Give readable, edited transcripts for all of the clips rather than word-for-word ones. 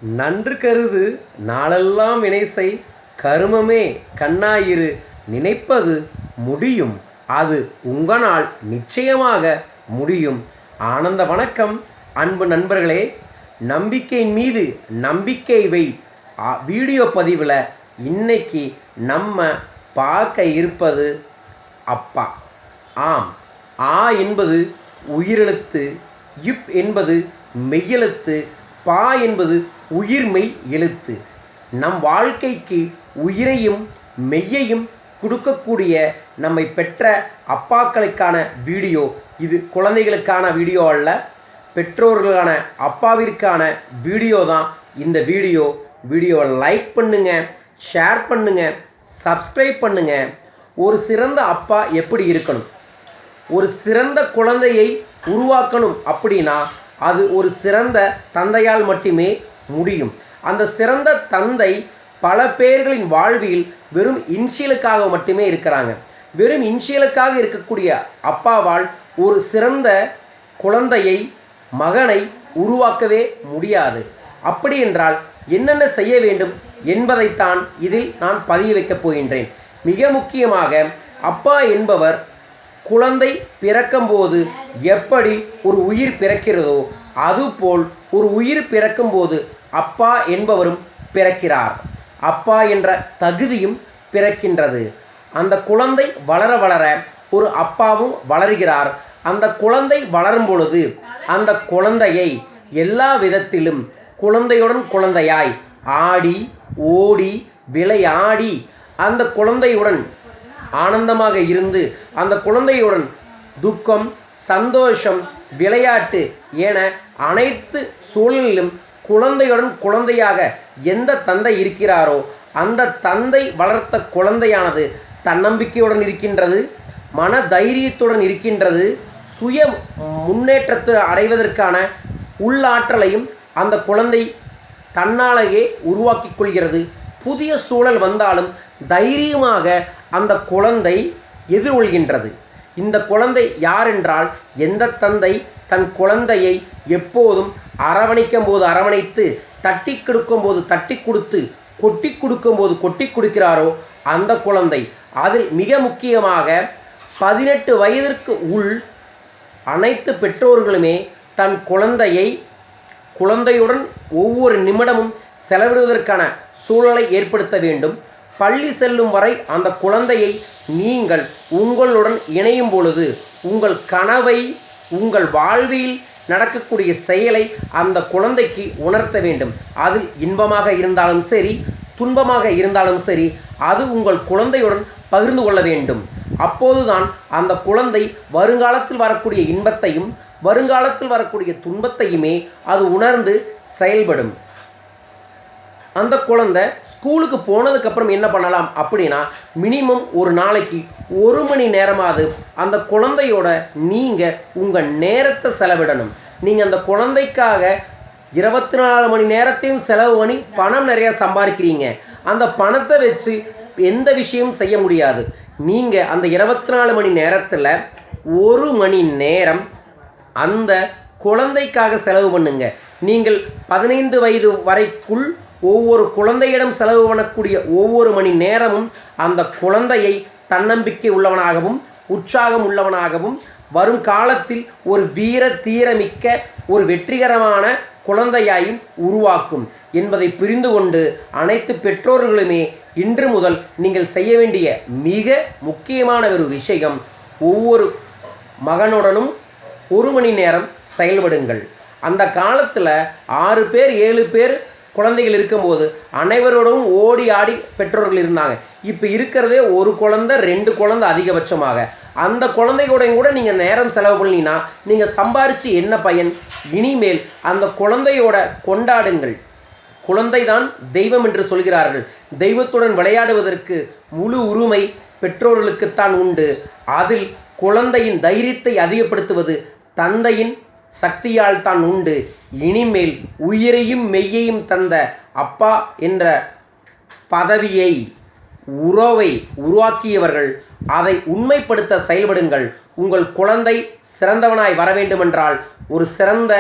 நன்று கருது நாளெல்லாம் வினைசெய் கருமமே கண்ணாயிரு நினைப்பது முடியும் அது உங்களால் நிச்சயமாக முடியும். ஆனந்த வணக்கம் அன்பு நண்பர்களே, நம்பிக்கையின் மீது நம்பிக்கை வை வீடியோ பதிவில் இன்னைக்கு நம்ம பார்க்க இருப்பது அப்பா. ஆம், ஆ என்பது உயிரெழுத்து, இப் என்பது மெய்யெழுத்து, பா என்பது உயிர்மெய் எழுத்து. நம் வாழ்க்கைக்கு உயிரையும் மெய்யையும் கொடுக்கக்கூடிய நம்மை பெற்ற அப்பாக்களுக்கான வீடியோ இது. குழந்தைகளுக்கான வீடியோ அல்ல, பெற்றோர்களுக்கான அப்பாவிற்கான வீடியோ தான் இந்த வீடியோ. வீடியோவை லைக் பண்ணுங்கள், ஷேர் பண்ணுங்கள், சப்ஸ்கிரைப் பண்ணுங்கள். ஒரு சிறந்த அப்பா எப்படி இருக்கணும், ஒரு சிறந்த குழந்தையை உருவாக்கணும் அப்படின்னா அது ஒரு சிறந்த தந்தையால் மட்டுமே முடியும். அந்த சிறந்த தந்தை பல பேர்களின் வாழ்வில் வெறும் இன்ஷியலுக்காக மட்டுமே இருக்கிறாங்க. வெறும் இன்ஷியலுக்காக இருக்கக்கூடிய அப்பாவால் ஒரு சிறந்த குழந்தையை, மகனை உருவாக்கவே முடியாது. அப்படி என்றால் என்னென்ன செய்ய வேண்டும் என்பதைத்தான் இதில் நான் பதிய வைக்கப் போகின்றேன். மிக முக்கியமாக அப்பா என்பவர் குழந்தை பிறக்கும்போது எப்படி ஒரு உயிர் பிறக்கிறதோ அதுபோல் ஒரு உயிர் பிறக்கும்போது அப்பா என்பவரும் பிறக்கிறார். அப்பா என்ற தகுதியும் பிறக்கின்றது. அந்த குழந்தை வளர வளர ஒரு அப்பாவும் வளர்கிறார். அந்த குழந்தை வளரும் பொழுது அந்த குழந்தையை எல்லா விதத்திலும் குழந்தையுடன் குழந்தையாய் ஆடி ஓடி விளையாடி அந்த குழந்தையுடன் ஆனந்தமாக இருந்து அந்த குழந்தையுடன் துக்கம், சந்தோஷம், விளையாட்டு என அனைத்து சூழலிலும் குழந்தையுடன் குழந்தையாக எந்த தந்தை இருக்கிறாரோ அந்த தந்தை வளர்த்த குழந்தையானது தன்னம்பிக்கையுடன் இருக்கின்றது, மன தைரியத்துடன் இருக்கின்றது, சுய முன்னேற்றத்தை அடைவதற்கான உள்ளாற்றலையும் அந்த குழந்தை தன்னாலேயே உருவாக்கி கொள்கிறது. புதிய சூழல் வந்தாலும் தைரியமாக அந்த குழந்தை எதிர்கொள்கின்றது. இந்த குழந்தை யாரென்றால், எந்த தந்தை தன் குழந்தையை எப்போதும் அரவணைக்கும் போது அரவணைத்து, தட்டி கொடுக்கும்போது தட்டி கொடுத்து, கொட்டி கொடுக்கும்போது கொட்டி கொடுக்கிறாரோ அந்த குழந்தை. அதில் மிக முக்கியமாக 18 வயதிற்கு உள் அனைத்து பெற்றோர்களுமே தன் குழந்தையுடன் ஒவ்வொரு நிமிடமும் செலவிடுவதற்கான சூழலை ஏற்படுத்த வேண்டும். பள்ளி செல்லும் வரை அந்த குழந்தையை நீங்கள் உங்களுடன் இணையும் பொழுது உங்கள் கனவை, உங்கள் வாழ்வில் நடக்கக்கூடிய செயலை அந்த குழந்தைக்கு உணர்த்த வேண்டும். அது இன்பமாக இருந்தாலும் சரி, துன்பமாக இருந்தாலும் சரி, அது உங்கள் குழந்தையுடன் பகிர்ந்து கொள்ள வேண்டும். அப்போதுதான் அந்த குழந்தை வருங்காலத்தில் வரக்கூடிய இன்பத்தையும் வருங்காலத்தில் வரக்கூடிய துன்பத்தையுமே அது உணர்ந்து செயல்படும். அந்த குழந்தை ஸ்கூலுக்கு போனதுக்கப்புறம் என்ன பண்ணலாம் அப்படின்னா, மினிமம் ஒரு நாளைக்கு 1 மணி நேரமாவது அந்த குழந்தையோட நீங்கள் உங்கள் நேரத்தை செலவிடணும். நீங்கள் அந்த குழந்தைக்காக 24 மணி நேரத்தையும் செலவு பண்ணி பணம் நிறையா சம்பாதிக்கிறீங்க. அந்த பணத்தை வச்சு எந்த விஷயமும் செய்ய முடியாது. நீங்கள் அந்த 24 மணி நேரத்தில் 1 மணி நேரம் அந்த குழந்தைக்காக செலவு பண்ணுங்க. நீங்கள் 15 வயது வரைக்குள் ஒவ்வொரு குழந்தையிடம் செலவு பண்ணக்கூடிய ஒவ்வொரு மணி நேரமும் அந்த குழந்தையை தன்னம்பிக்கை உள்ளவனாகவும் உற்சாகம் உள்ளவனாகவும் வரும் காலத்தில் ஒரு வீர தீரமிக்க ஒரு வெற்றிகரமான குழந்தையாயும் உருவாக்கும் என்பதை புரிந்து கொண்டு அனைத்து பெற்றோர்களுமே இன்று முதல் நீங்கள் செய்ய வேண்டிய மிக முக்கியமான ஒரு விஷயம், ஒவ்வொரு மகனுடனும் 1 மணி நேரம் செயல்படுங்கள். அந்த காலத்தில் 6 பேர் 7 பேர் குழந்தைகள் இருக்கும்போது அனைவரோடும் ஓடி ஆடி பெற்றோர்கள் இருந்தாங்க. இப்போ இருக்கிறதே ஒரு குழந்தை 2 குழந்தை அதிகபட்சமாக. அந்த குழந்தையோடையும் கூட நீங்கள் நேரம் செலவு பண்ணினா நீங்கள் சம்பாரித்து என்ன பயன்? இனிமேல் அந்த குழந்தையோட கொண்டாடுங்கள். குழந்தை தான் தெய்வம் என்று சொல்கிறார்கள். தெய்வத்துடன் விளையாடுவதற்கு முழு உரிமை பெற்றோர்களுக்குத்தான் உண்டு. அதில் குழந்தையின் தைரியத்தை அதிகப்படுத்துவது தந்தையின் சக்தியால் தான் உண்டு. இனிமேல் உயிரையும் மெய்யையும் தந்த அப்பா என்ற பதவியை, உறவை உருவாக்கியவர்கள் அதை உண்மைப்படுத்த செயல்படுங்கள். உங்கள் குழந்தை சிறந்தவனாய் வர வேண்டுமென்றால் ஒரு சிறந்த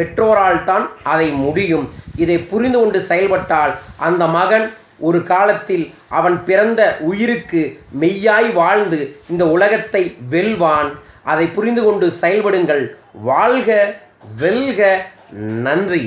பெற்றோரால் தான் அதை முடியும். இதை புரிந்து கொண்டு செயல்பட்டால் அந்த மகன் ஒரு காலத்தில் அவன் பிறந்த உயிருக்கு மெய்யாய் வாழ்ந்து இந்த உலகத்தை வெல்வான். அதை புரிந்து கொண்டு செயல்படுங்கள். வாழ்க, வெல்க. நன்றி.